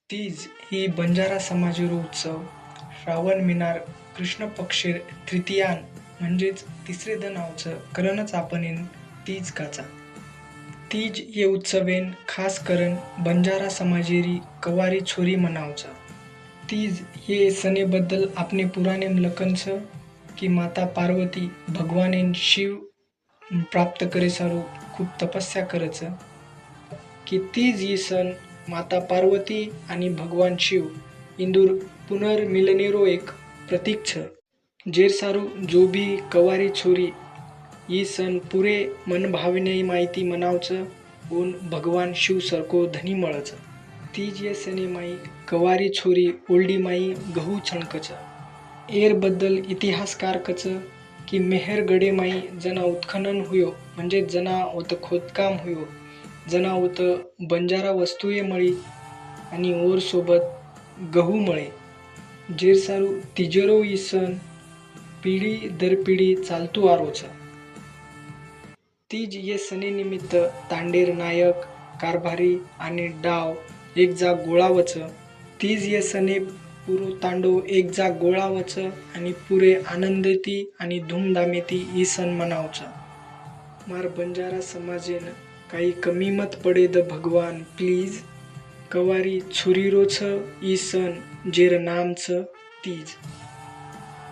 तीज ही बंजारा समाजरो उत्सव श्रावण मिनार कृष्ण पक्षेर तृतीयान म्हणजेच तिसरे दनावचं करणच आपणेन तीज काचा. तीज ये उत्सवेन खास करून बंजारा समाजेरी कवारी छोरी मनावचा. तीज ये सणेबद्दल आपणे पुराणेम लखन छ की माता पार्वती भगवानेन शिव प्राप्त करे सारू खूप तपस्या करच की तीज ही सण माता पार्वती आणि भगवान शिव इंदूर पुनर्मिलनेरो एक प्रतीक छ. जेर सारू जो भी कवारी छोरी ही सण पुरे मनभावने माहिती मनावच ऊन भगवान शिव सरको धनी मळच. तीज ये सणे माई कवारी छोरी ओल्डी माई गहू छणकच. एर बद्दल इतिहासकार कच की मेहरगडे माई जना उत्खनन हुयो म्हणजे जना होत खोदकाम हुयो जना होत बंजारा वस्तूये मळी आणि ओर सोबत गहू मळे. जेर सारू तिजरो ही सण पिढी दर पिढी चालतू आरोच. तीज ये सणे निमित्त तांडेर नायक कारभारी आणि डाव एक जाग गोळावच. तीज ये सणे पुरो तांडो एक जाग गोळावच आणि पुरे आनंदती आणि धूमधामेती ही सण मनावच. मार बंजारा समाजेन काही कमी मत पडे द भगवान प्लीज कवारी छुरीरो छ ई सण जेर नाम छ तीज.